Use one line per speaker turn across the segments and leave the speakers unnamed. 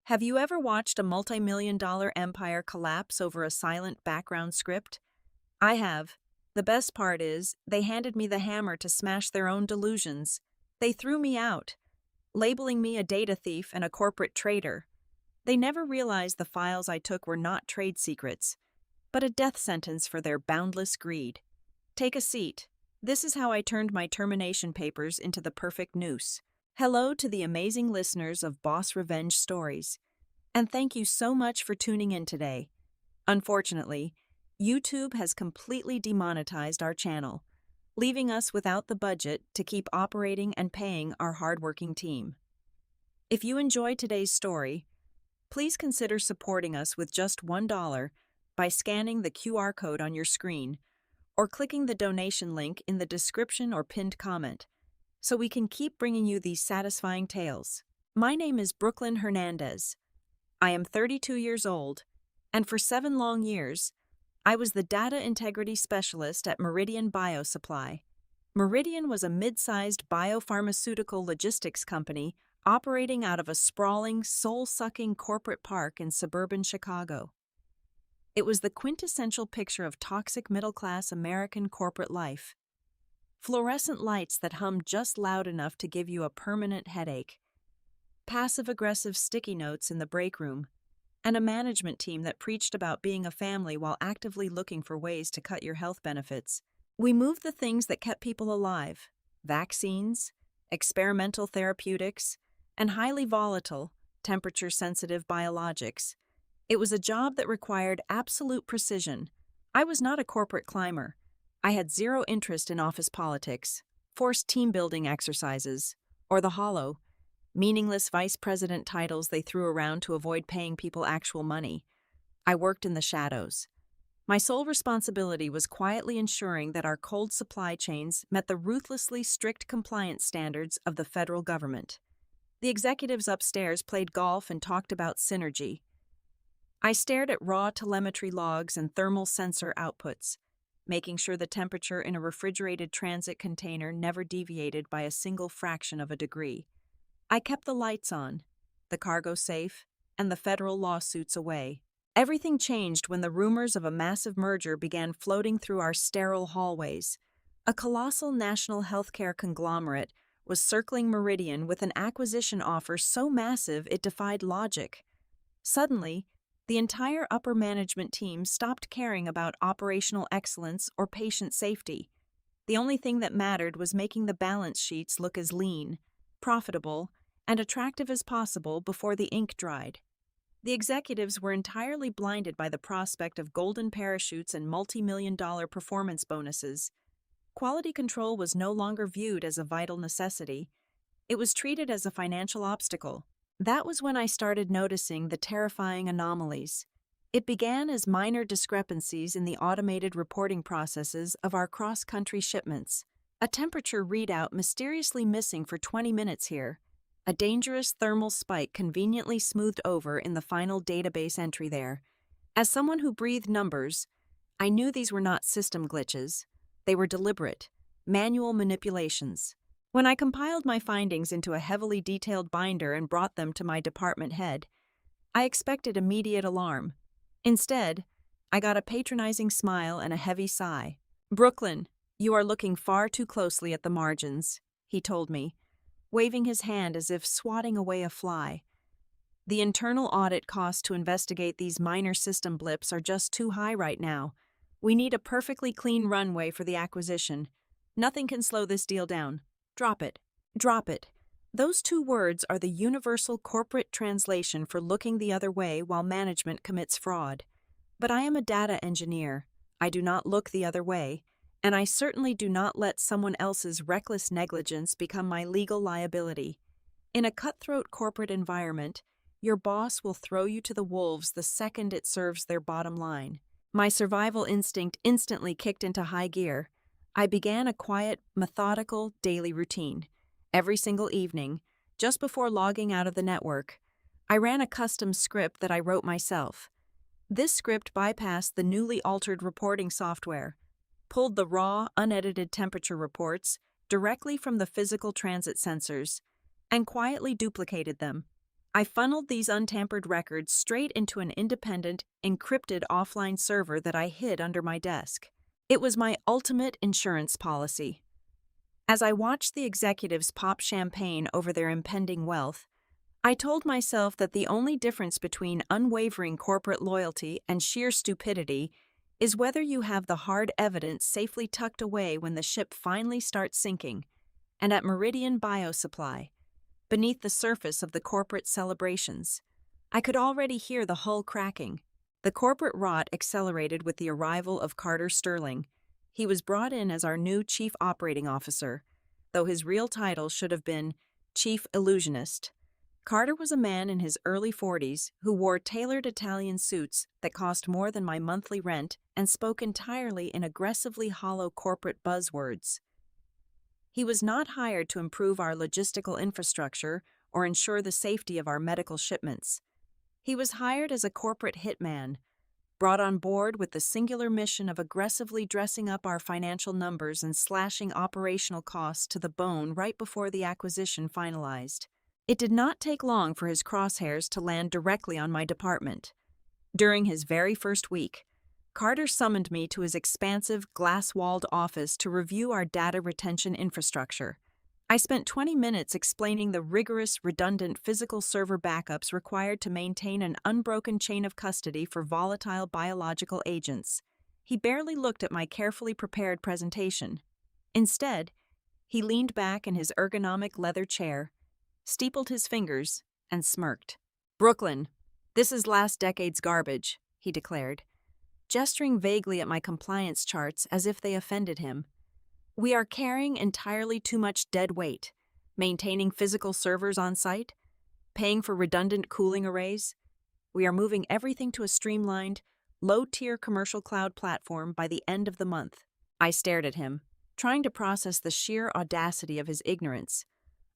Have you ever watched a multi-million-dollar empire collapse over a silent background script? I have. The best part is, they handed me the hammer to smash their own delusions. They threw me out, labeling me a data thief and a corporate traitor. They never realized the files I took were not trade secrets, but a death sentence for their boundless greed. Take a seat. This is how I turned my termination papers into the perfect noose. Hello to the amazing listeners of Boss Revenge Stories, and thank you so much for tuning in today. Unfortunately, YouTube has completely demonetized our channel, leaving us without the budget to keep operating and paying our hardworking team. If you enjoyed today's story, please consider supporting us with just $1 by scanning the QR code on your screen or clicking the donation link in the description or pinned comment, so we can keep bringing you these satisfying tales. My name is Brooklyn Hernandez. I am 32 years old, and for 7 long years, I was the data integrity specialist at Meridian Biosupply. Meridian was a mid-sized biopharmaceutical logistics company operating out of a sprawling, soul-sucking corporate park in suburban Chicago. It was the quintessential picture of toxic middle-class American corporate life. Fluorescent lights that hummed just loud enough to give you a permanent headache, passive-aggressive sticky notes in the break room, and a management team that preached about being a family while actively looking for ways to cut your health benefits. We moved the things that kept people alive: vaccines, experimental therapeutics, and highly volatile, temperature-sensitive biologics. It was a job that required absolute precision. I was not a corporate climber. I had zero interest in office politics, forced team-building exercises, or the hollow, meaningless vice president titles they threw around to avoid paying people actual money. I worked in the shadows. My sole responsibility was quietly ensuring that our cold supply chains met the ruthlessly strict compliance standards of the federal government. The executives upstairs played golf and talked about synergy. I stared at raw telemetry logs and thermal sensor outputs, making sure the temperature in a refrigerated transit container never deviated by a single fraction of a degree. I kept the lights on, the cargo safe, and the federal lawsuits away. Everything changed when the rumors of a massive merger began floating through our sterile hallways. A colossal national healthcare conglomerate was circling Meridian with an acquisition offer so massive it defied logic. Suddenly, the entire upper management team stopped caring about operational excellence or patient safety. The only thing that mattered was making the balance sheets look as lean, profitable, and attractive as possible before the ink dried. The executives were entirely blinded by the prospect of golden parachutes and multi-million-dollar performance bonuses. Quality control was no longer viewed as a vital necessity. It was treated as a financial obstacle. That was when I started noticing the terrifying anomalies. It began as minor discrepancies in the automated reporting processes of our cross-country shipments. A temperature readout mysteriously missing for 20 minutes here. A dangerous thermal spike conveniently smoothed over in the final database entry there. As someone who breathed numbers, I knew these were not system glitches. They were deliberate, manual manipulations. When I compiled my findings into a heavily detailed binder and brought them to my department head, I expected immediate alarm. Instead, I got a patronizing smile and a heavy sigh. "Brooklyn, you are looking far too closely at the margins," he told me, waving his hand as if swatting away a fly. "The internal audit costs to investigate these minor system blips are just too high right now. We need a perfectly clean runway for the acquisition. Nothing can slow this deal down. Drop it. Drop it." Those 2 words are the universal corporate translation for looking the other way while management commits fraud. But I am a data engineer. I do not look the other way, and I certainly do not let someone else's reckless negligence become my legal liability. In a cutthroat corporate environment, your boss will throw you to the wolves the second it serves their bottom line. My survival instinct instantly kicked into high gear. I began a quiet, methodical daily routine. Every single evening, just before logging out of the network, I ran a custom script that I wrote myself. This script bypassed the newly altered reporting software, pulled the raw, unedited temperature reports directly from the physical transit sensors, and quietly duplicated them. I funneled these untampered records straight into an independent, encrypted offline server that I hid under my desk. It was my ultimate insurance policy. As I watched the executives pop champagne over their impending wealth, I told myself that the only difference between unwavering corporate loyalty and sheer stupidity is whether you have the hard evidence safely tucked away when the ship finally starts sinking. And at Meridian Biosupply, beneath the surface of the corporate celebrations, I could already hear the hull cracking. The corporate rot accelerated with the arrival of Carter Sterling. He was brought in as our new Chief Operating Officer, though his real title should have been Chief Illusionist. Carter was a man in his early 40s who wore tailored Italian suits that cost more than my monthly rent and spoke entirely in aggressively hollow corporate buzzwords. He was not hired to improve our logistical infrastructure or ensure the safety of our medical shipments. He was hired as a corporate hitman, brought on board with the singular mission of aggressively dressing up our financial numbers and slashing operational costs to the bone right before the acquisition finalized. It did not take long for his crosshairs to land directly on my department. During his very first week, Carter summoned me to his expansive, glass-walled office to review our data retention infrastructure. I spent 20 minutes explaining the rigorous, redundant physical server backups required to maintain an unbroken chain of custody for volatile biological agents. He barely looked at my carefully prepared presentation. Instead, he leaned back in his ergonomic leather chair, steepled his fingers, and smirked. "Brooklyn, this is last decade's garbage," he declared, gesturing vaguely at my compliance charts as if they offended him. "We are carrying entirely too much dead weight, maintaining physical servers on site, paying for redundant cooling arrays. We are moving everything to a streamlined, low-tier commercial cloud platform by the end of the month." I stared at him, trying to process the sheer audacity of his ignorance.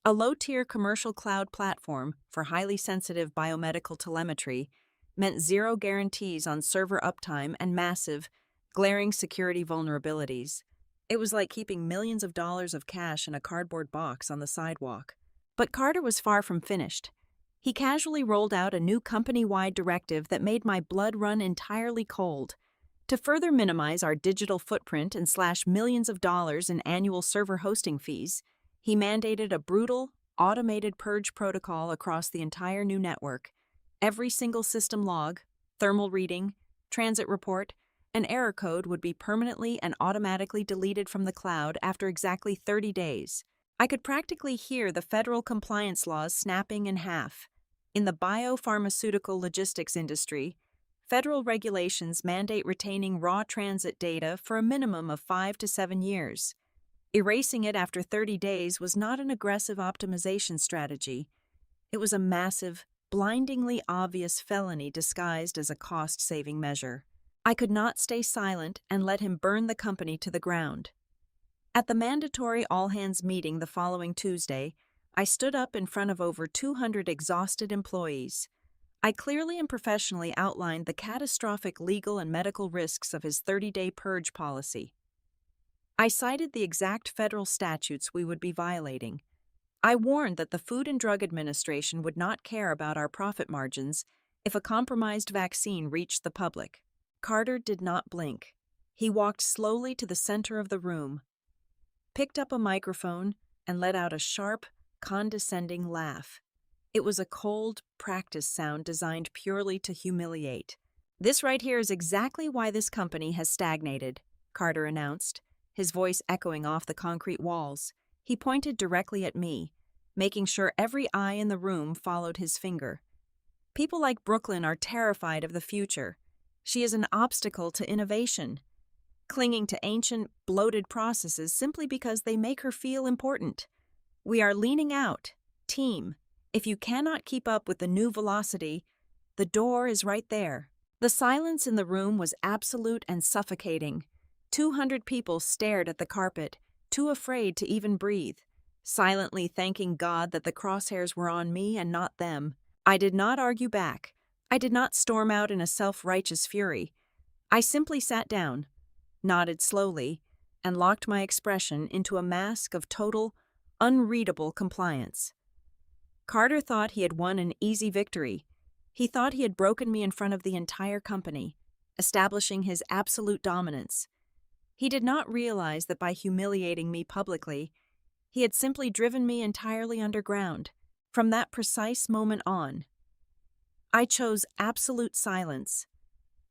A low-tier commercial cloud platform for highly sensitive biomedical telemetry meant zero guarantees on server uptime and massive, glaring security vulnerabilities. It was like keeping millions of dollars of cash in a cardboard box on the sidewalk. But Carter was far from finished. He casually rolled out a new company-wide directive that made my blood run entirely cold. To further minimize our digital footprint and slash millions of dollars in annual server hosting fees, he mandated a brutal, automated purge protocol across the entire new network. Every single system log, thermal reading, transit report, and error code would be permanently and automatically deleted from the cloud after exactly 30 days. I could practically hear the federal compliance laws snapping in half. In the biopharmaceutical logistics industry, federal regulations mandate retaining raw transit data for a minimum of 5 to 7 years. Erasing it after 30 days was not an aggressive optimization strategy. It was a massive, blindingly obvious felony disguised as a cost-saving measure. I could not stay silent and let him burn the company to the ground. At the mandatory all-hands meeting the following Tuesday, I stood up in front of over 200 exhausted employees. I clearly and professionally outlined the catastrophic legal and medical risks of his 30-day purge policy. I cited the exact federal statutes we would be violating. I warned that the Food and Drug Administration would not care about our profit margins if a compromised vaccine reached the public. Carter did not blink. He walked slowly to the center of the room, picked up a microphone, and let out a sharp, condescending laugh. It was a cold, practice sound designed purely to humiliate. "This right here is exactly why this company has stagnated," Carter announced, his voice echoing off the concrete walls. He pointed directly at me, making sure every eye in the room followed his finger. "People like Brooklyn are terrified of the future. She is an obstacle to innovation, clinging to ancient, bloated processes simply because they make her feel important. We are leaning out. Team, if you cannot keep up with the new velocity, the door is right there." The silence in the room was absolute and suffocating. 200 people stared at the carpet, too afraid to even breathe, silently thanking God that the crosshairs were on me and not them. I did not argue back. I did not storm out in a self-righteous fury. I simply sat down, nodded slowly, and locked my expression into a mask of total, unreadable compliance. Carter thought he had won an easy victory. He thought he had broken me in front of the entire company, establishing his absolute dominance. He did not realize that by humiliating me publicly, he had simply driven me entirely underground. From that precise moment on, I chose absolute silence.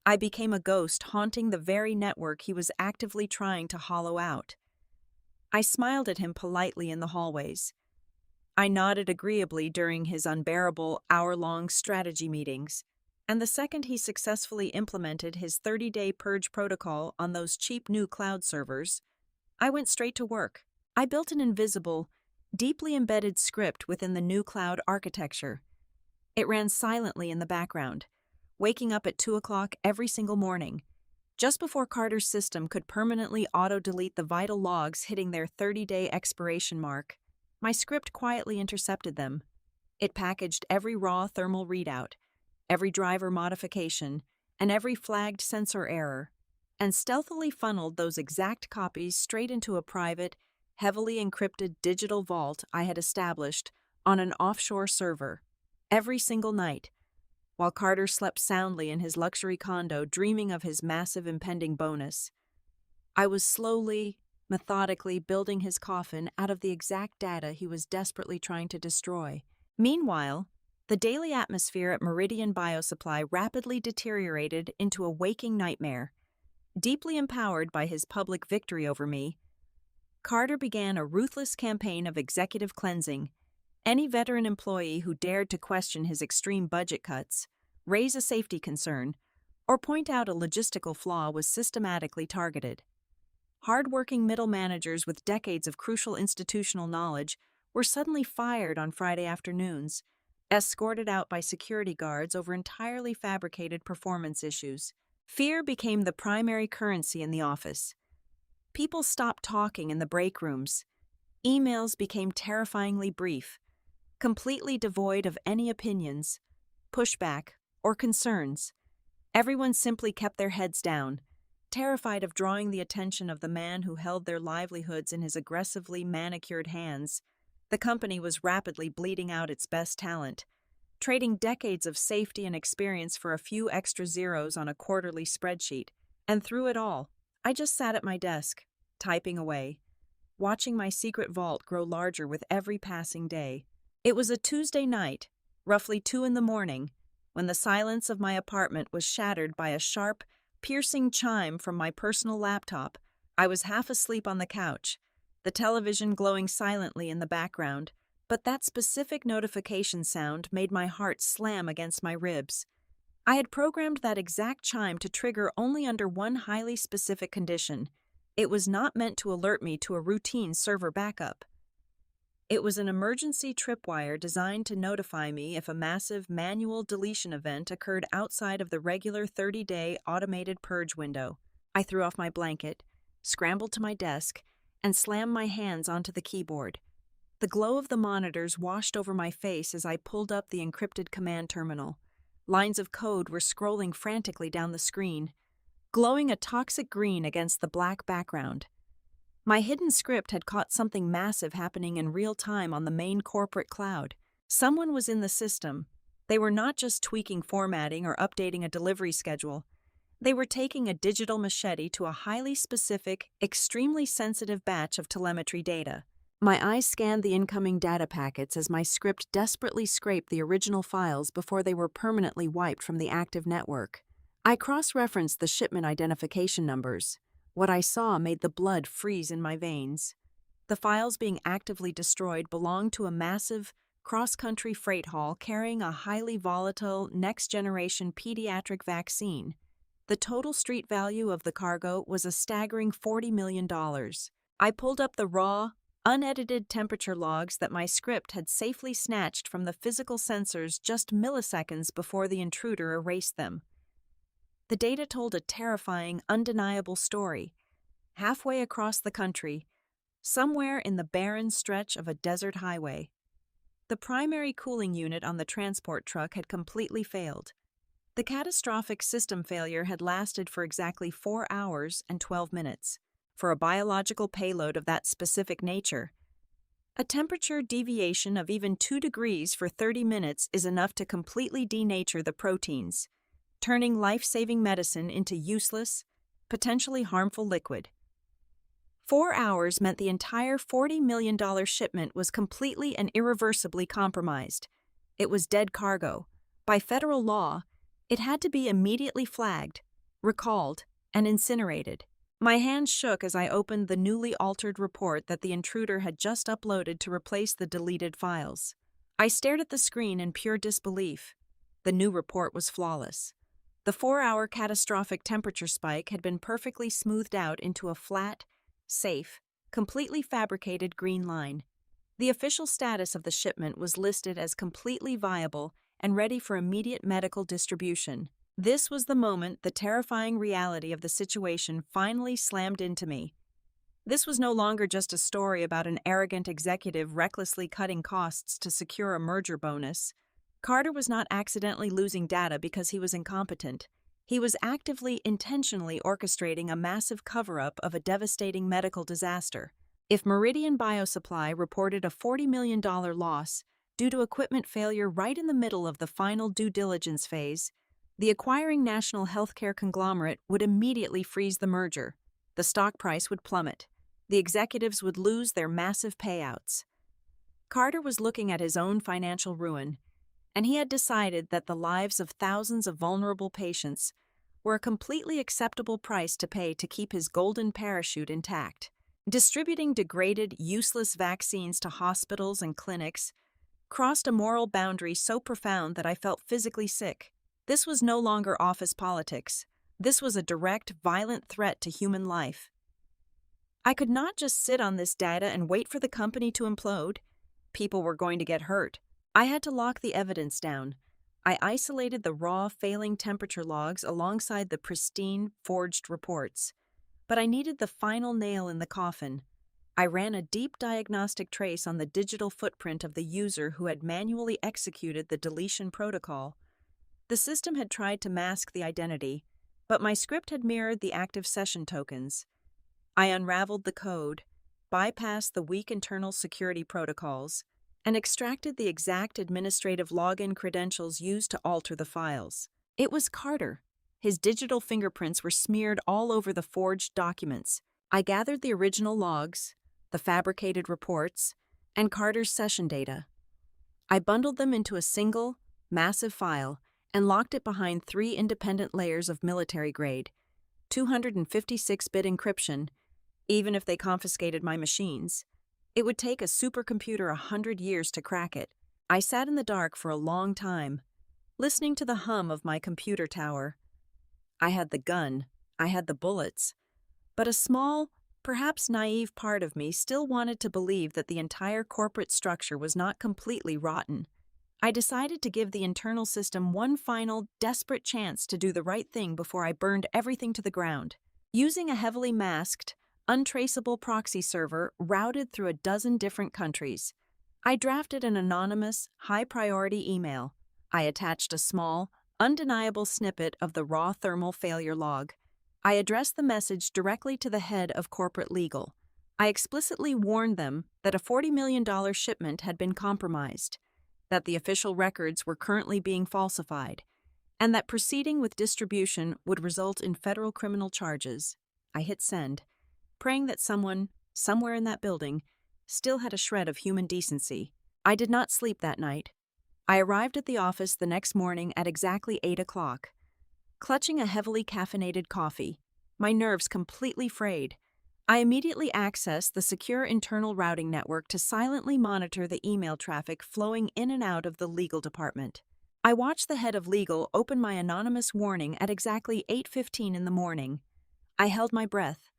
I became a ghost haunting the very network he was actively trying to hollow out. I smiled at him politely in the hallways. I nodded agreeably during his unbearable hour-long strategy meetings, and the second he successfully implemented his 30-day purge protocol on those cheap new cloud servers, I went straight to work. I built an invisible, deeply embedded script within the new cloud architecture. It ran silently in the background, waking up at 2 o'clock every single morning, just before Carter's system could permanently auto-delete the vital logs hitting their 30-day expiration mark. My script quietly intercepted them. It packaged every raw thermal readout, every driver modification, and every flagged sensor error, and stealthily funneled those exact copies straight into a private, heavily encrypted digital vault I had established on an offshore server. Every single night, while Carter slept soundly in his luxury condo dreaming of his massive impending bonus, I was slowly, methodically building his coffin out of the exact data he was desperately trying to destroy. Meanwhile, the daily atmosphere at Meridian Biosupply rapidly deteriorated into a waking nightmare. Deeply empowered by his public victory over me, Carter began a ruthless campaign of executive cleansing. Any veteran employee who dared to question his extreme budget cuts, raise a safety concern, or point out a logistical flaw was systematically targeted. Hard-working middle managers with decades of crucial institutional knowledge were suddenly fired on Friday afternoons, escorted out by security guards over entirely fabricated performance issues. Fear became the primary currency in the office. People stopped talking in the break rooms. Emails became terrifyingly brief, completely devoid of any opinions, pushback, or concerns. Everyone simply kept their heads down, terrified of drawing the attention of the man who held their livelihoods in his aggressively manicured hands. The company was rapidly bleeding out its best talent, trading decades of safety and experience for a few extra zeros on a quarterly spreadsheet. And through it all, I just sat at my desk, typing away, watching my secret vault grow larger with every passing day. It was a Tuesday night, roughly 2 in the morning, when the silence of my apartment was shattered by a sharp, piercing chime from my personal laptop. I was half asleep on the couch, the television glowing silently in the background, but that specific notification sound made my heart slam against my ribs. I had programmed that exact chime to trigger only under one highly specific condition. It was not meant to alert me to a routine server backup. It was an emergency tripwire designed to notify me if a massive manual deletion event occurred outside of the regular 30-day automated purge window. I threw off my blanket, scrambled to my desk, and slammed my hands onto the keyboard. The glow of the monitors washed over my face as I pulled up the encrypted command terminal. Lines of code were scrolling frantically down the screen, glowing a toxic green against the black background. My hidden script had caught something massive happening in real time on the main corporate cloud. Someone was in the system. They were not just tweaking formatting or updating a delivery schedule. They were taking a digital machete to a highly specific, extremely sensitive batch of telemetry data. My eyes scanned the incoming data packets as my script desperately scraped the original files before they were permanently wiped from the active network. I cross-referenced the shipment identification numbers. What I saw made the blood freeze in my veins. The files being actively destroyed belonged to a massive, cross-country freight haul carrying a highly volatile, next-generation pediatric vaccine. The total street value of the cargo was a staggering $40 million. I pulled up the raw, unedited temperature logs that my script had safely snatched from the physical sensors just milliseconds before the intruder erased them. The data told a terrifying, undeniable story. Halfway across the country, somewhere in the barren stretch of a desert highway, the primary cooling unit on the transport truck had completely failed. The catastrophic system failure had lasted for exactly 4 hours and 12 minutes. For a biological payload of that specific nature, A temperature deviation of even 2 degrees for 30 minutes is enough to completely denature the proteins, turning life-saving medicine into useless, potentially harmful liquid. 4 hours meant the entire $40 million shipment was completely and irreversibly compromised. It was dead cargo. By federal law, it had to be immediately flagged, recalled, and incinerated. My hands shook as I opened the newly altered report that the intruder had just uploaded to replace the deleted files. I stared at the screen in pure disbelief. The new report was flawless. The 4-hour catastrophic temperature spike had been perfectly smoothed out into a flat, safe, completely fabricated green line. The official status of the shipment was listed as completely viable and ready for immediate medical distribution. This was the moment the terrifying reality of the situation finally slammed into me. This was no longer just a story about an arrogant executive recklessly cutting costs to secure a merger bonus. Carter was not accidentally losing data because he was incompetent. He was actively, intentionally orchestrating a massive cover-up of a devastating medical disaster. If Meridian Biosupply reported a $40 million loss due to equipment failure right in the middle of the final due diligence phase, the acquiring national healthcare conglomerate would immediately freeze the merger. The stock price would plummet. The executives would lose their massive payouts. Carter was looking at his own financial ruin, and he had decided that the lives of thousands of vulnerable patients were a completely acceptable price to pay to keep his golden parachute intact. Distributing degraded, useless vaccines to hospitals and clinics crossed a moral boundary so profound that I felt physically sick. This was no longer office politics. This was a direct, violent threat to human life. I could not just sit on this data and wait for the company to implode. People were going to get hurt. I had to lock the evidence down. I isolated the raw, failing temperature logs alongside the pristine, forged reports. But I needed the final nail in the coffin. I ran a deep diagnostic trace on the digital footprint of the user who had manually executed the deletion protocol. The system had tried to mask the identity, but my script had mirrored the active session tokens. I unraveled the code, bypassed the weak internal security protocols, and extracted the exact administrative login credentials used to alter the files. It was Carter. His digital fingerprints were smeared all over the forged documents. I gathered the original logs, the fabricated reports, and Carter's session data. I bundled them into a single, massive file and locked it behind 3 independent layers of military-grade, 256-bit encryption. Even if they confiscated my machines, it would take a supercomputer 100 years to crack it. I sat in the dark for a long time, listening to the hum of my computer tower. I had the gun, I had the bullets, but a small, perhaps naive part of me still wanted to believe that the entire corporate structure was not completely rotten. I decided to give the internal system one final, desperate chance to do the right thing before I burned everything to the ground. Using a heavily masked, untraceable proxy server routed through a dozen different countries, I drafted an anonymous, high-priority email. I attached a small, undeniable snippet of the raw thermal failure log. I addressed the message directly to the head of corporate legal. I explicitly warned them that a $40 million shipment had been compromised, that the official records were currently being falsified, and that proceeding with distribution would result in federal criminal charges. I hit send, praying that someone, somewhere in that building, still had a shred of human decency. I did not sleep that night. I arrived at the office the next morning at exactly 8 o'clock. Clutching a heavily caffeinated coffee, my nerves completely frayed, I immediately accessed the secure internal routing network to silently monitor the email traffic flowing in and out of the legal department. I watched the head of legal open my anonymous warning at exactly 8:15 in the morning. I held my breath,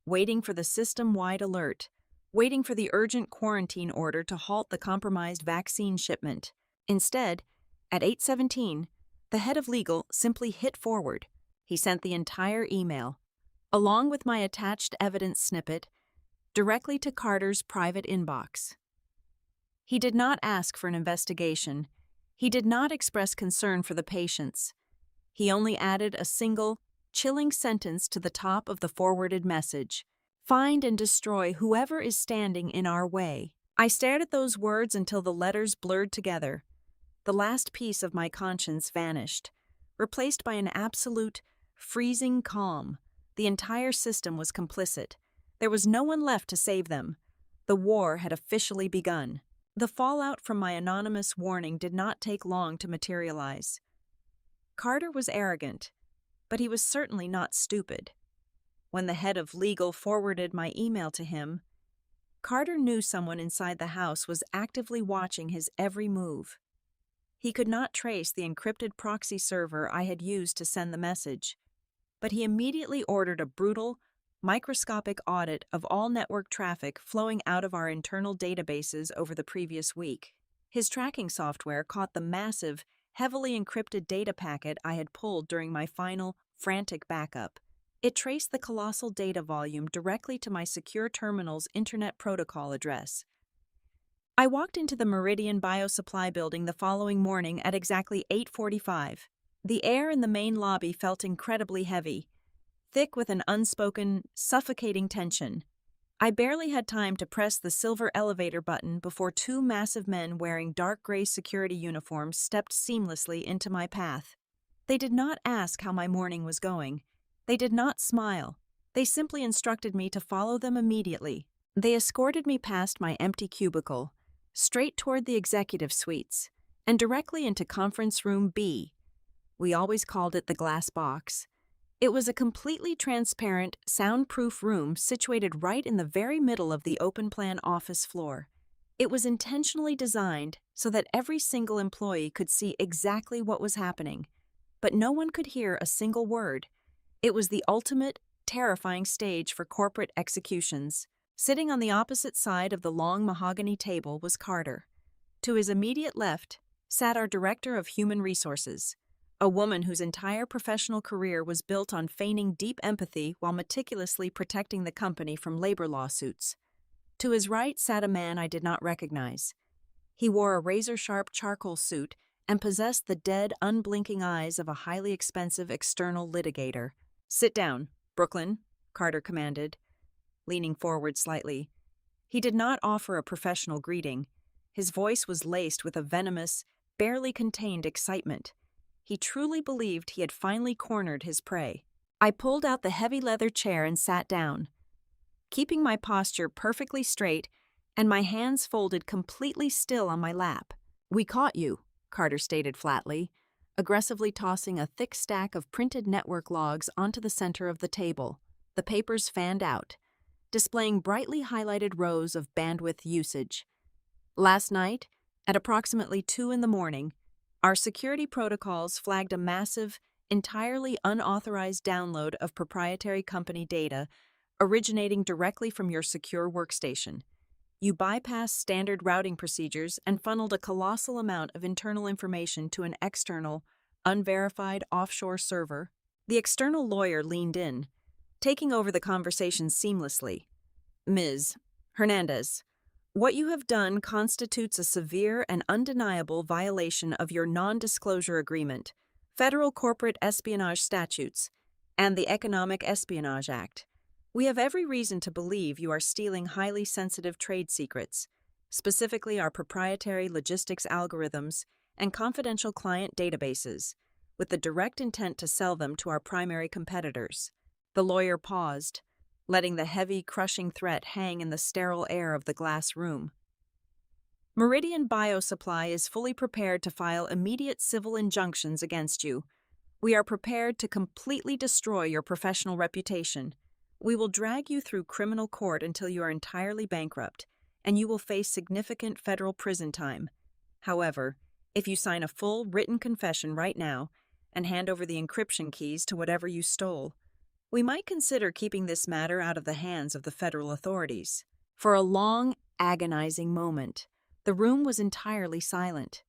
waiting for the system-wide alert, waiting for the urgent quarantine order to halt the compromised vaccine shipment. Instead, at 8:17, the head of legal simply hit forward. He sent the entire email, along with my attached evidence snippet, directly to Carter's private inbox. He did not ask for an investigation. He did not express concern for the patients. He only added a single, chilling sentence to the top of the forwarded message: "Find and destroy whoever is standing in our way." I stared at those words until the letters blurred together. The last piece of my conscience vanished, replaced by an absolute, freezing calm. The entire system was complicit. There was no one left to save them. The war had officially begun. The fallout from my anonymous warning did not take long to materialize. Carter was arrogant, but he was certainly not stupid. When the head of legal forwarded my email to him, Carter knew someone inside the house was actively watching his every move. He could not trace the encrypted proxy server I had used to send the message, but he immediately ordered a brutal, microscopic audit of all network traffic flowing out of our internal databases over the previous week. His tracking software caught the massive, heavily encrypted data packet I had pulled during my final, frantic backup. It traced the colossal data volume directly to my secure terminal's Internet Protocol address. I walked into the Meridian Biosupply building the following morning at exactly 8:45. The air in the main lobby felt incredibly heavy, thick with an unspoken, suffocating tension. I barely had time to press the silver elevator button before two massive men wearing dark gray security uniforms stepped seamlessly into my path. They did not ask how my morning was going. They did not smile. They simply instructed me to follow them immediately. They escorted me past my empty cubicle, straight toward the executive suites, and directly into Conference Room B. We always called it the glass box. It was a completely transparent, soundproof room situated right in the very middle of the open-plan office floor. It was intentionally designed so that every single employee could see exactly what was happening, but no one could hear a single word. It was the ultimate, terrifying stage for corporate executions. Sitting on the opposite side of the long mahogany table was Carter. To his immediate left sat our Director of Human Resources, a woman whose entire professional career was built on feigning deep empathy while meticulously protecting the company from labor lawsuits. To his right sat a man I did not recognize. He wore a razor-sharp charcoal suit and possessed the dead, unblinking eyes of a highly expensive external litigator. "Sit down, Brooklyn," Carter commanded, leaning forward slightly. He did not offer a professional greeting. His voice was laced with a venomous, barely contained excitement. He truly believed he had finally cornered his prey. I pulled out the heavy leather chair and sat down, keeping my posture perfectly straight and my hands folded completely still on my lap. "We caught you," Carter stated flatly, aggressively tossing a thick stack of printed network logs onto the center of the table. The papers fanned out, displaying brightly highlighted rows of bandwidth usage. "Last night, at approximately 2 in the morning, our security protocols flagged a massive, entirely unauthorized download of proprietary company data originating directly from your secure workstation. You bypassed standard routing procedures and funneled a colossal amount of internal information to an external, unverified offshore server." The external lawyer leaned in, taking over the conversation seamlessly. "Ms. Hernandez, what you have done constitutes a severe and undeniable violation of your non-disclosure agreement, federal corporate espionage statutes, and the Economic Espionage Act. We have every reason to believe you are stealing highly sensitive trade secrets, specifically our proprietary logistics algorithms and confidential client databases, with the direct intent to sell them to our primary competitors." The lawyer paused, letting the heavy, crushing threat hang in the sterile air of the glass room. "Meridian Biosupply is fully prepared to file immediate civil injunctions against you. We are prepared to completely destroy your professional reputation. We will drag you through criminal court until you are entirely bankrupt, and you will face significant federal prison time. However, if you sign a full written confession right now and hand over the encryption keys to whatever you stole, we might consider keeping this matter out of the hands of the federal authorities." For a long, agonizing moment, the room was entirely silent.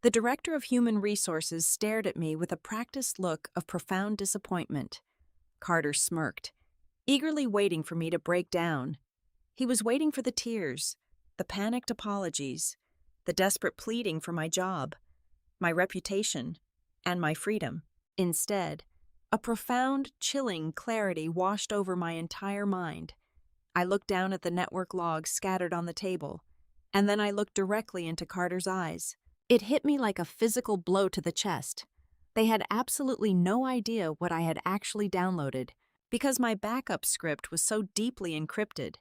The Director of Human Resources stared at me with a practiced look of profound disappointment. Carter smirked, eagerly waiting for me to break down. He was waiting for the tears, the panicked apologies, the desperate pleading for my job, my reputation, and my freedom. Instead, a profound, chilling clarity washed over my entire mind. I looked down at the network logs scattered on the table, And then I looked directly into Carter's eyes. It hit me like a physical blow to the chest. They had absolutely no idea what I had actually downloaded, because my backup script was so deeply encrypted.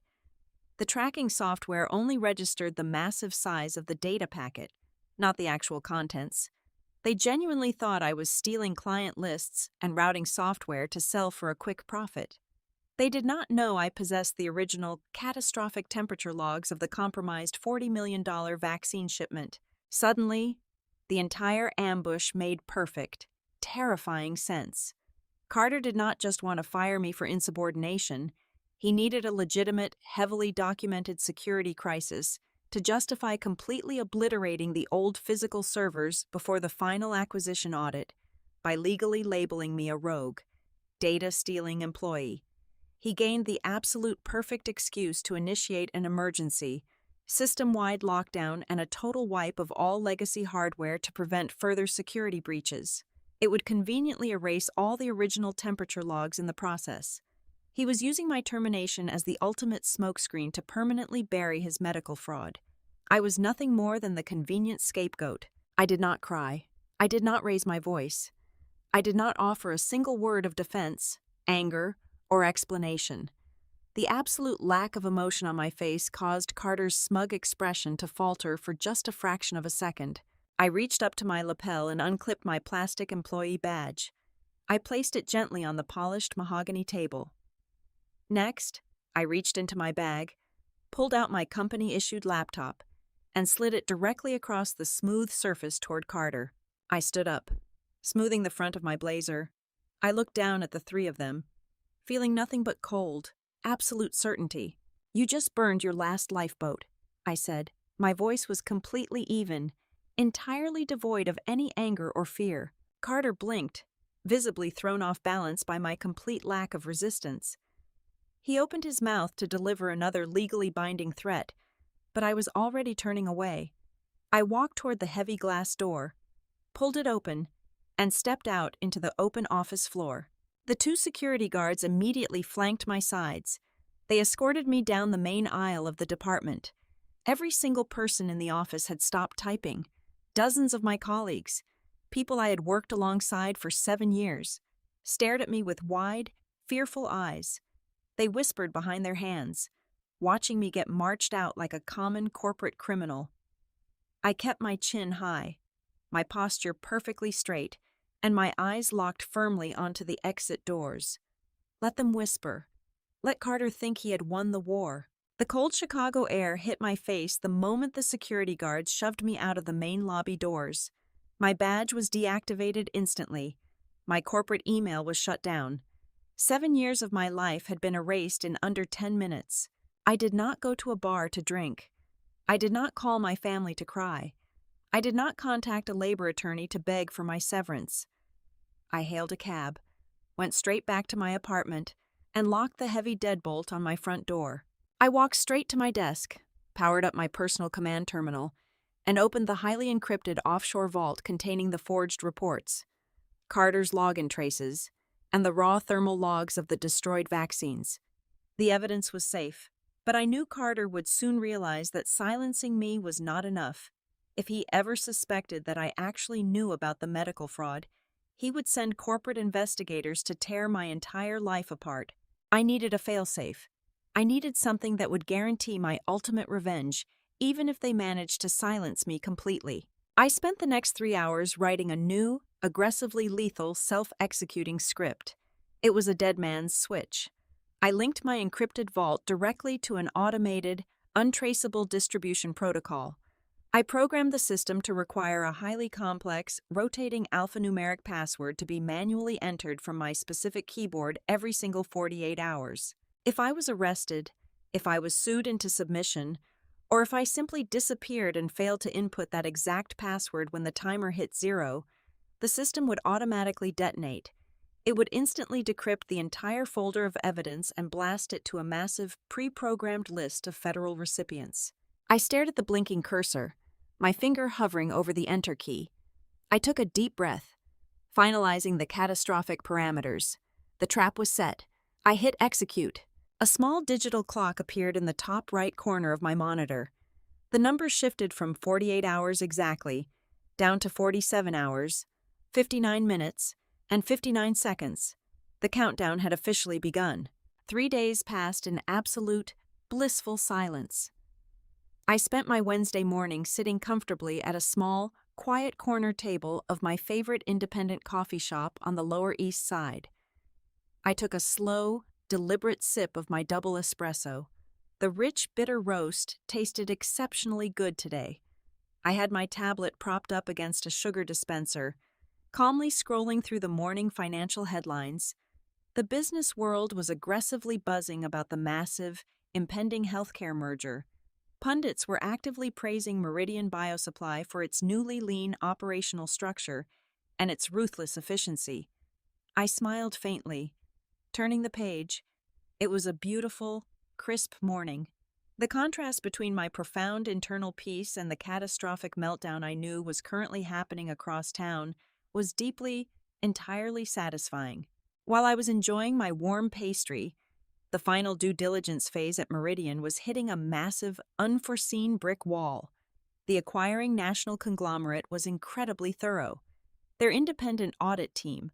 The tracking software only registered the massive size of the data packet, not the actual contents. They genuinely thought I was stealing client lists and routing software to sell for a quick profit. They did not know I possessed the original catastrophic temperature logs of the compromised $40 million vaccine shipment. Suddenly, the entire ambush made perfect, terrifying sense. Carter did not just want to fire me for insubordination. He needed a legitimate, heavily documented security crisis to justify completely obliterating the old physical servers before the final acquisition audit by legally labeling me a rogue, data-stealing employee. He gained the absolute perfect excuse to initiate an emergency, system-wide lockdown, and a total wipe of all legacy hardware to prevent further security breaches. It would conveniently erase all the original temperature logs in the process. He was using my termination as the ultimate smokescreen to permanently bury his medical fraud. I was nothing more than the convenient scapegoat. I did not cry. I did not raise my voice. I did not offer a single word of defense, anger, or explanation. The absolute lack of emotion on my face caused Carter's smug expression to falter for just a fraction of a second. I reached up to my lapel and unclipped my plastic employee badge. I placed it gently on the polished mahogany table. Next, I reached into my bag, pulled out my company-issued laptop, and slid it directly across the smooth surface toward Carter. I stood up, smoothing the front of my blazer. I looked down at the three of them, feeling nothing but cold, absolute certainty. "You just burned your last lifeboat," I said. My voice was completely even, entirely devoid of any anger or fear. Carter blinked, visibly thrown off balance by my complete lack of resistance. He opened his mouth to deliver another legally binding threat, but I was already turning away. I walked toward the heavy glass door, pulled it open, and stepped out into the open office floor. The two security guards immediately flanked my sides. They escorted me down the main aisle of the department. Every single person in the office had stopped typing. Dozens of my colleagues, people I had worked alongside for 7 years, stared at me with wide, fearful eyes. They whispered behind their hands, watching me get marched out like a common corporate criminal. I kept my chin high, my posture perfectly straight, and my eyes locked firmly onto the exit doors. Let them whisper. Let Carter think he had won the war. The cold Chicago air hit my face the moment the security guards shoved me out of the main lobby doors. My badge was deactivated instantly. My corporate email was shut down. 7 years of my life had been erased in under 10 minutes. I did not go to a bar to drink. I did not call my family to cry. I did not contact a labor attorney to beg for my severance. I hailed a cab, went straight back to my apartment, and locked the heavy deadbolt on my front door. I walked straight to my desk, powered up my personal command terminal, and opened the highly encrypted offshore vault containing the forged reports, Carter's login traces, and the raw thermal logs of the destroyed vaccines. The evidence was safe, but I knew Carter would soon realize that silencing me was not enough. If he ever suspected that I actually knew about the medical fraud, he would send corporate investigators to tear my entire life apart. I needed a failsafe. I needed something that would guarantee my ultimate revenge, even if they managed to silence me completely. I spent the next 3 hours writing a new, aggressively lethal, self-executing script. It was a dead man's switch. I linked my encrypted vault directly to an automated, untraceable distribution protocol. I programmed the system to require a highly complex, rotating alphanumeric password to be manually entered from my specific keyboard every single 48 hours. If I was arrested, if I was sued into submission, or if I simply disappeared and failed to input that exact password when the timer hit 0, the system would automatically detonate. It would instantly decrypt the entire folder of evidence and blast it to a massive, pre-programmed list of federal recipients. I stared at the blinking cursor, my finger hovering over the Enter key. I took a deep breath, finalizing the catastrophic parameters. The trap was set. I hit execute. A small digital clock appeared in the top right corner of my monitor. The number shifted from 48 hours exactly down to 47 hours, 59 minutes, and 59 seconds. The countdown had officially begun. 3 days passed in absolute, blissful silence. I spent my Wednesday morning sitting comfortably at a small, quiet corner table of my favorite independent coffee shop on the Lower East Side. I took a slow, deliberate sip of my double espresso. The rich, bitter roast tasted exceptionally good today. I had my tablet propped up against a sugar dispenser, calmly scrolling through the morning financial headlines. The business world was aggressively buzzing about the massive, impending healthcare merger. Pundits were actively praising Meridian Biosupply for its newly lean operational structure and its ruthless efficiency. I smiled faintly. Turning the page, it was a beautiful, crisp morning. The contrast between my profound internal peace and the catastrophic meltdown I knew was currently happening across town was deeply, entirely satisfying. While I was enjoying my warm pastry, the final due diligence phase at Meridian was hitting a massive, unforeseen brick wall. The acquiring national conglomerate was incredibly thorough. Their independent audit team,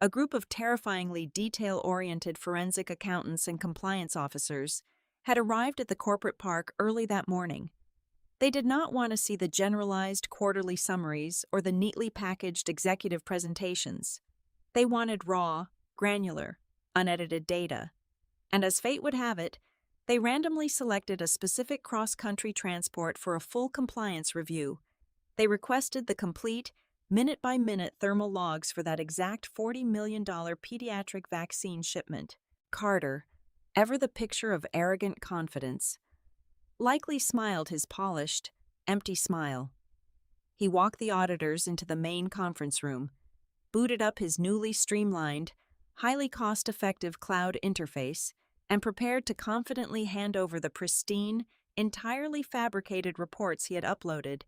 a group of terrifyingly detail-oriented forensic accountants and compliance officers, had arrived at the corporate park early that morning. They did not want to see the generalized quarterly summaries or the neatly packaged executive presentations. They wanted raw, granular, unedited data. And as fate would have it, they randomly selected a specific cross-country transport for a full compliance review. They requested the complete, minute-by-minute thermal logs for that exact $40 million pediatric vaccine shipment. Carter, ever the picture of arrogant confidence, likely smiled his polished, empty smile. He walked the auditors into the main conference room, booted up his newly streamlined, highly cost-effective cloud interface, and prepared to confidently hand over the pristine, entirely fabricated reports he had uploaded.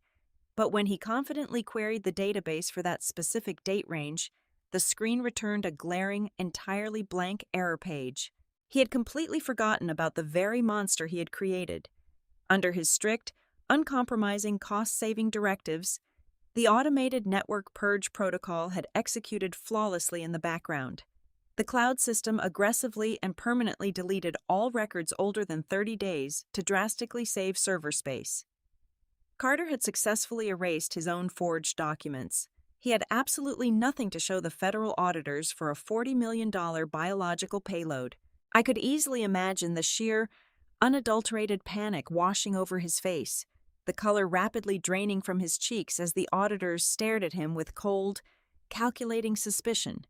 But when he confidently queried the database for that specific date range, the screen returned a glaring, entirely blank error page. He had completely forgotten about the very monster he had created. Under his strict, uncompromising cost-saving directives, the automated network purge protocol had executed flawlessly in the background. The cloud system aggressively and permanently deleted all records older than 30 days to drastically save server space. Carter had successfully erased his own forged documents. He had absolutely nothing to show the federal auditors for a $40 million biological payload. I could easily imagine the sheer, unadulterated panic washing over his face, the color rapidly draining from his cheeks as the auditors stared at him with cold, calculating suspicion.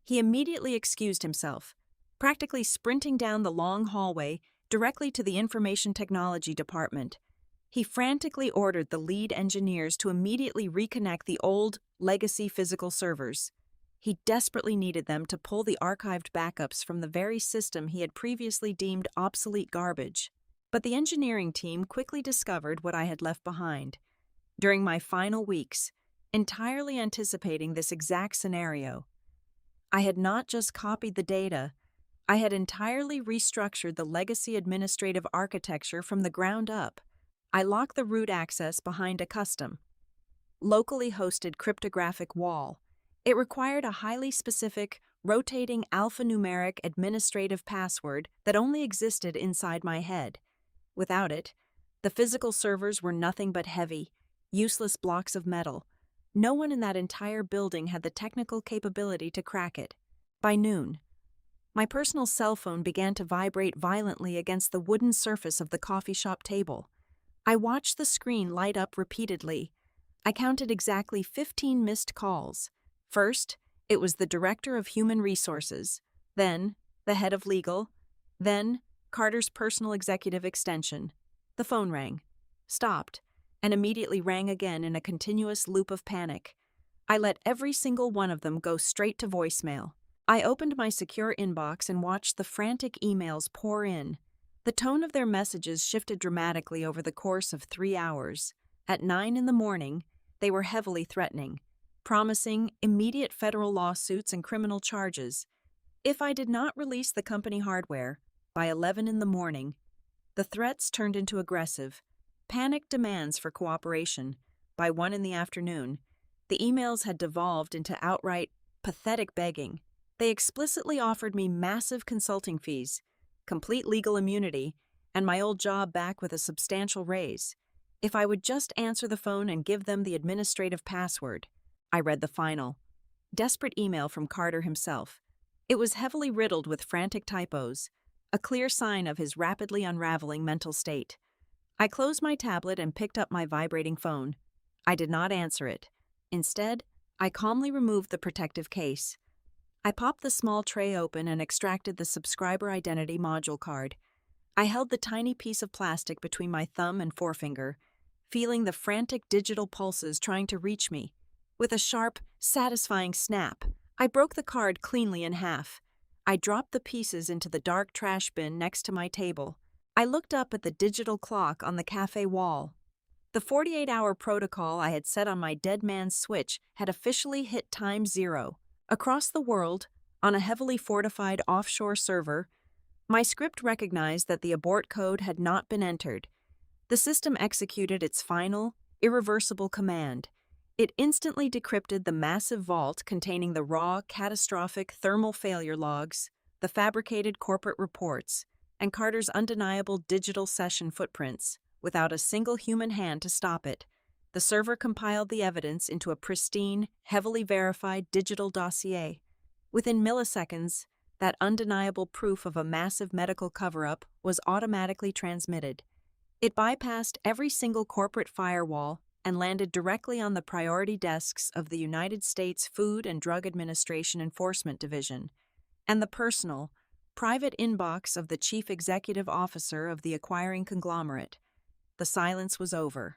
He immediately excused himself, practically sprinting down the long hallway directly to the information technology department. He frantically ordered the lead engineers to immediately reconnect the old, legacy physical servers. He desperately needed them to pull the archived backups from the very system he had previously deemed obsolete garbage. But the engineering team quickly discovered what I had left behind. During my final weeks, entirely anticipating this exact scenario, I had not just copied the data, I had entirely restructured the legacy administrative architecture from the ground up. I locked the root access behind a custom, locally hosted cryptographic wall. It required a highly specific, rotating alphanumeric administrative password that only existed inside my head. Without it, the physical servers were nothing but heavy, useless blocks of metal. No one in that entire building had the technical capability to crack it. By noon, my personal cell phone began to vibrate violently against the wooden surface of the coffee shop table. I watched the screen light up repeatedly. I counted exactly 15 missed calls. First, it was the director of human resources, then the head of legal, then Carter's personal executive extension. The phone rang, stopped, and immediately rang again in a continuous loop of panic. I let every single one of them go straight to voicemail. I opened my secure inbox and watched the frantic emails pour in. The tone of their messages shifted dramatically over the course of 3 hours. At 9 in the morning, they were heavily threatening, promising immediate federal lawsuits and criminal charges. If I did not release the company hardware by 11 in the morning, the threats turned into aggressive, panicked demands for cooperation. By 1 in the afternoon, the emails had devolved into outright, pathetic begging. They explicitly offered me massive consulting fees, complete legal immunity, and my old job back with a substantial raise. If I would just answer the phone and give them the administrative password. I read the final, desperate email from Carter himself. It was heavily riddled with frantic typos, a clear sign of his rapidly unraveling mental state. I closed my tablet and picked up my vibrating phone. I did not answer it. Instead, I calmly removed the protective case. I popped the small tray open and extracted the subscriber identity module card. I held the tiny piece of plastic between my thumb and forefinger, feeling the frantic digital pulses trying to reach me. With a sharp, satisfying snap, I broke the card cleanly in half. I dropped the pieces into the dark trash bin next to my table. I looked up at the digital clock on the cafe wall. The 48-hour protocol I had set on my dead man's switch had officially hit time 0. Across the world, on a heavily fortified offshore server, my script recognized that the abort code had not been entered. The system executed its final, irreversible command. It instantly decrypted the massive vault containing the raw, catastrophic thermal failure logs, the fabricated corporate reports, and Carter's undeniable digital session footprints, without a single human hand to stop it. The server compiled the evidence into a pristine, heavily verified digital dossier. Within milliseconds, that undeniable proof of a massive medical cover-up was automatically transmitted. It bypassed every single corporate firewall and landed directly on the priority desks of the United States Food and Drug Administration Enforcement Division and the personal, private inbox of the chief executive officer of the acquiring conglomerate. The silence was over.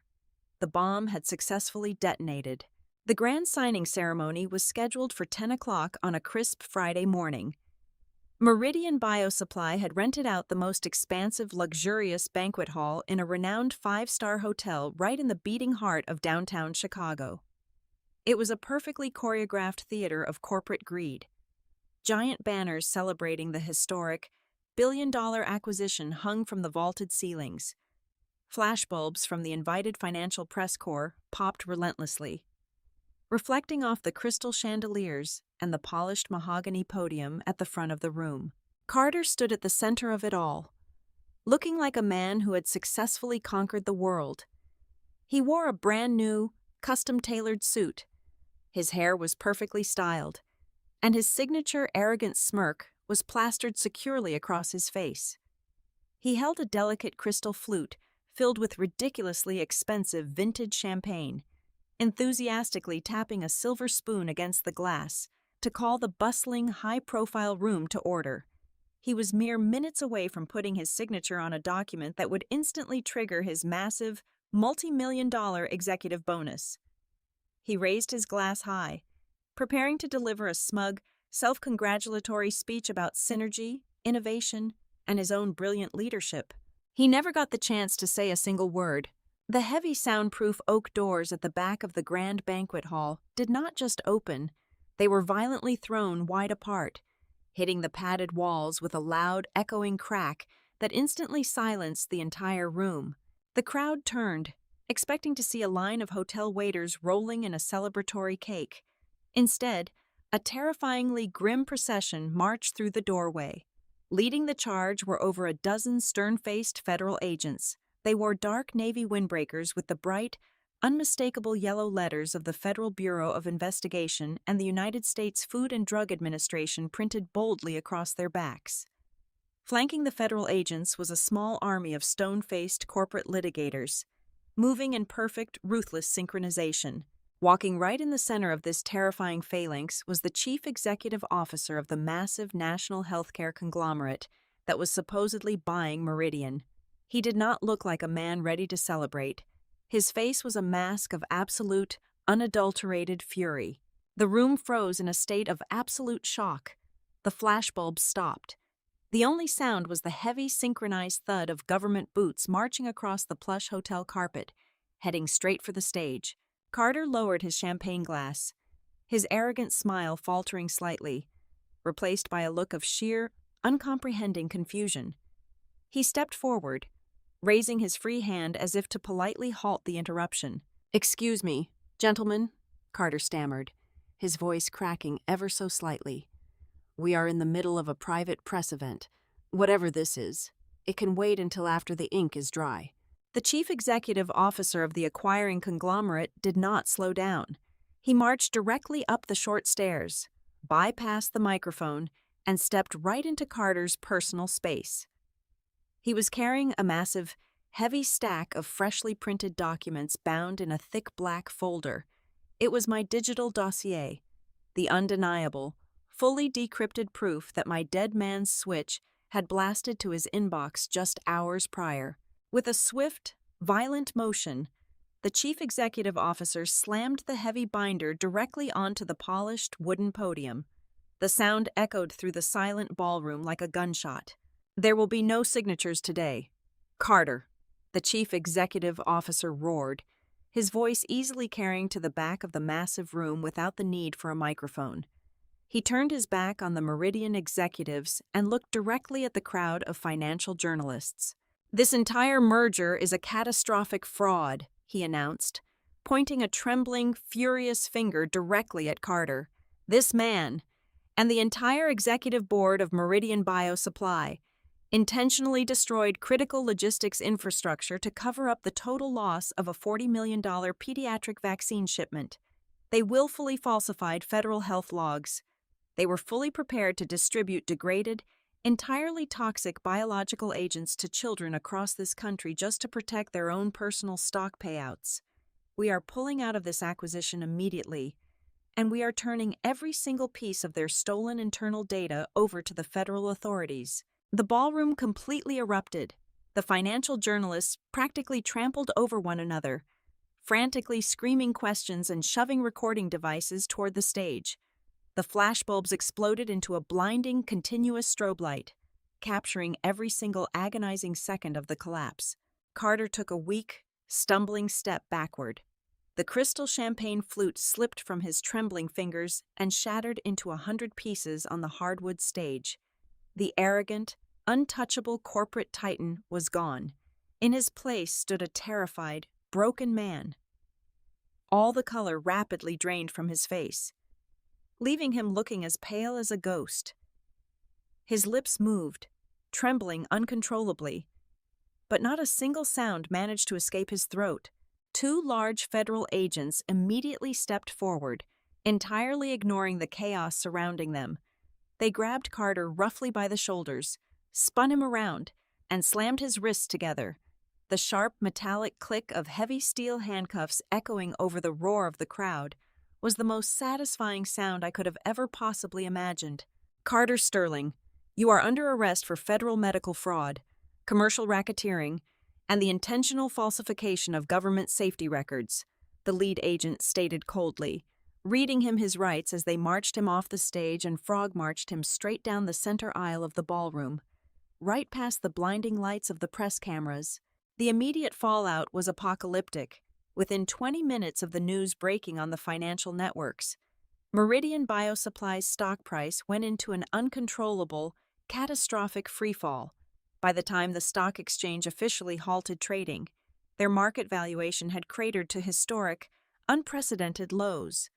The bomb had successfully detonated. The grand signing ceremony was scheduled for 10 o'clock on a crisp Friday morning. Meridian Biosupply had rented out the most expansive, luxurious banquet hall in a renowned 5-star hotel right in the beating heart of downtown Chicago. It was a perfectly choreographed theater of corporate greed. Giant banners celebrating the historic, billion-dollar acquisition hung from the vaulted ceilings. Flashbulbs from the invited financial press corps popped relentlessly. Reflecting off the crystal chandeliers and the polished mahogany podium at the front of the room, Carter stood at the center of it all, looking like a man who had successfully conquered the world. He wore a brand-new, custom-tailored suit. His hair was perfectly styled, and his signature arrogant smirk was plastered securely across his face. He held a delicate crystal flute filled with ridiculously expensive vintage champagne, enthusiastically tapping a silver spoon against the glass to call the bustling, high-profile room to order. He was mere minutes away from putting his signature on a document that would instantly trigger his massive, multi-million-dollar executive bonus. He raised his glass high, preparing to deliver a smug, self-congratulatory speech about synergy, innovation, and his own brilliant leadership. He never got the chance to say a single word. The heavy soundproof oak doors at the back of the grand banquet hall did not just open, they were violently thrown wide apart, hitting the padded walls with a loud, echoing crack that instantly silenced the entire room. The crowd turned, expecting to see a line of hotel waiters rolling in a celebratory cake. Instead, a terrifyingly grim procession marched through the doorway. Leading the charge were over a dozen stern-faced federal agents. They wore dark navy windbreakers with the bright, unmistakable yellow letters of the Federal Bureau of Investigation and the United States Food and Drug Administration printed boldly across their backs. Flanking the federal agents was a small army of stone-faced corporate litigators, moving in perfect, ruthless synchronization. Walking right in the center of this terrifying phalanx was the chief executive officer of the massive national healthcare conglomerate that was supposedly buying Meridian. He did not look like a man ready to celebrate. His face was a mask of absolute, unadulterated fury. The room froze in a state of absolute shock. The flashbulbs stopped. The only sound was the heavy, synchronized thud of government boots marching across the plush hotel carpet, heading straight for the stage. Carter lowered his champagne glass, his arrogant smile faltering slightly, replaced by a look of sheer, uncomprehending confusion. He stepped forward, raising his free hand as if to politely halt the interruption. "Excuse me, gentlemen," Carter stammered, his voice cracking ever so slightly. "We are in the middle of a private press event. Whatever this is, it can wait until after the ink is dry." The chief executive officer of the acquiring conglomerate did not slow down. He marched directly up the short stairs, bypassed the microphone, and stepped right into Carter's personal space. He was carrying a massive, heavy stack of freshly printed documents bound in a thick black folder. It was my digital dossier, the undeniable, fully decrypted proof that my dead man's switch had blasted to his inbox just hours prior. With a swift, violent motion, the chief executive officer slammed the heavy binder directly onto the polished wooden podium. The sound echoed through the silent ballroom like a gunshot. "There will be no signatures today. Carter," the chief executive officer roared, his voice easily carrying to the back of the massive room without the need for a microphone. He turned his back on the Meridian executives and looked directly at the crowd of financial journalists. "This entire merger is a catastrophic fraud," he announced, pointing a trembling, furious finger directly at Carter. "This man, and the entire executive board of Meridian Biosupply, intentionally destroyed critical logistics infrastructure to cover up the total loss of a $40 million pediatric vaccine shipment. They willfully falsified federal health logs. They were fully prepared to distribute degraded, entirely toxic biological agents to children across this country just to protect their own personal stock payouts. We are pulling out of this acquisition immediately, and we are turning every single piece of their stolen internal data over to the federal authorities." The ballroom completely erupted. The financial journalists practically trampled over one another, frantically screaming questions and shoving recording devices toward the stage. The flashbulbs exploded into a blinding, continuous strobe light, capturing every single agonizing second of the collapse. Carter took a weak, stumbling step backward. The crystal champagne flute slipped from his trembling fingers and shattered into 100 pieces on the hardwood stage. The arrogant, untouchable corporate titan was gone. In his place stood a terrified, broken man. All the color rapidly drained from his face, leaving him looking as pale as a ghost. His lips moved, trembling uncontrollably, but not a single sound managed to escape his throat. 2 large federal agents immediately stepped forward, entirely ignoring the chaos surrounding them. They grabbed Carter roughly by the shoulders, spun him around, and slammed his wrists together, the sharp metallic click of heavy steel handcuffs echoing over the roar of the crowd was the most satisfying sound I could have ever possibly imagined. "Carter Sterling, you are under arrest for federal medical fraud, commercial racketeering, and the intentional falsification of government safety records," the lead agent stated coldly, reading him his rights as they marched him off the stage and frog-marched him straight down the center aisle of the ballroom, right past the blinding lights of the press cameras. The immediate fallout was apocalyptic. Within 20 minutes of the news breaking on the financial networks, Meridian Biosupply's stock price went into an uncontrollable, catastrophic freefall. By the time the stock exchange officially halted trading, their market valuation had cratered to historic, unprecedented lows.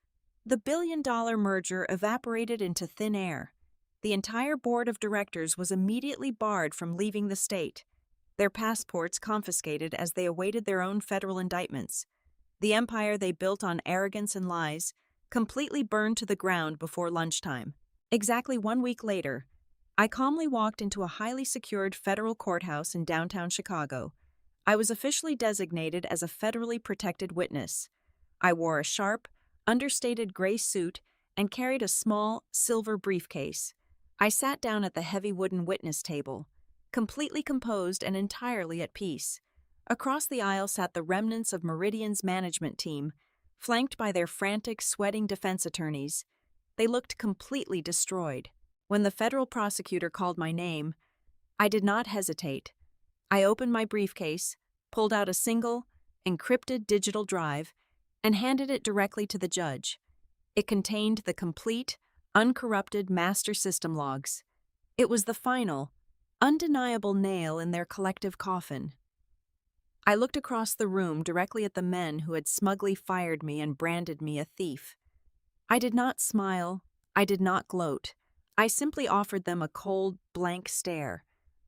The billion-dollar merger evaporated into thin air. The entire board of directors was immediately barred from leaving the state, their passports confiscated as they awaited their own federal indictments. The empire they built on arrogance and lies completely burned to the ground before lunchtime. Exactly 1 week later, I calmly walked into a highly secured federal courthouse in downtown Chicago. I was officially designated as a federally protected witness. I wore a sharp, understated gray suit and carried a small, silver briefcase. I sat down at the heavy wooden witness table, completely composed and entirely at peace. Across the aisle sat the remnants of Meridian's management team, flanked by their frantic, sweating defense attorneys. They looked completely destroyed. When the federal prosecutor called my name, I did not hesitate. I opened my briefcase, pulled out a single, encrypted digital drive, and handed it directly to the judge. It contained the complete, uncorrupted master system logs. It was the final, undeniable nail in their collective coffin. I looked across the room directly at the men who had smugly fired me and branded me a thief. I did not smile. I did not gloat. I simply offered them a cold, blank stare,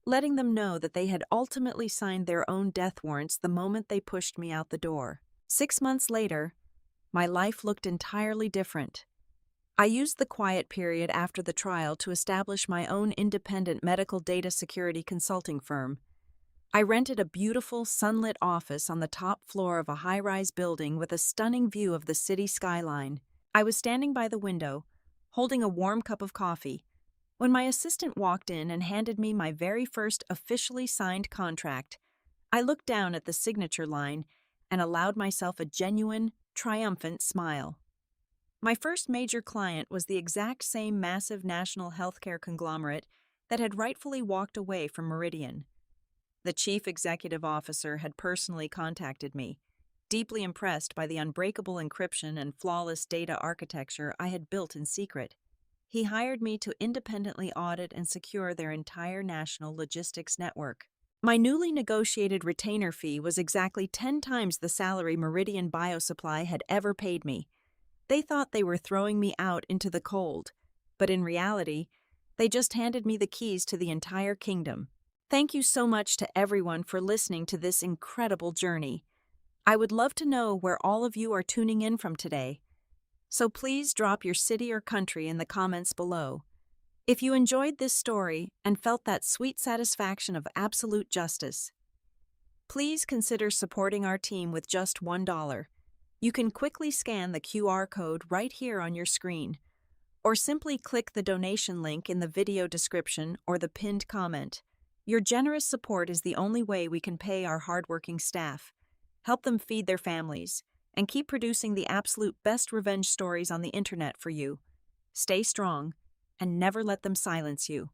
letting them know that they had ultimately signed their own death warrants the moment they pushed me out the door. 6 months later, my life looked entirely different. I used the quiet period after the trial to establish my own independent medical data security consulting firm. I rented a beautiful, sunlit office on the top floor of a high-rise building with a stunning view of the city skyline. I was standing by the window, holding a warm cup of coffee, when my assistant walked in and handed me my very first officially signed contract. I looked down at the signature line and allowed myself a genuine, triumphant smile. My first major client was the exact same massive national healthcare conglomerate that had rightfully walked away from Meridian. The chief executive officer had personally contacted me, deeply impressed by the unbreakable encryption and flawless data architecture I had built in secret. He hired me to independently audit and secure their entire national logistics network. My newly negotiated retainer fee was exactly 10 times the salary Meridian Biosupply had ever paid me. They thought they were throwing me out into the cold, but in reality, they just handed me the keys to the entire kingdom. Thank you so much to everyone for listening to this incredible journey. I would love to know where all of you are tuning in from today. So please drop your city or country in the comments below. If you enjoyed this story and felt that sweet satisfaction of absolute justice, please consider supporting our team with just $1. You can quickly scan the QR code right here on your screen, or simply click the donation link in the video description or the pinned comment. Your generous support is the only way we can pay our hardworking staff, help them feed their families, and keep producing the absolute best revenge stories on the internet for you. Stay strong, and never let them silence you.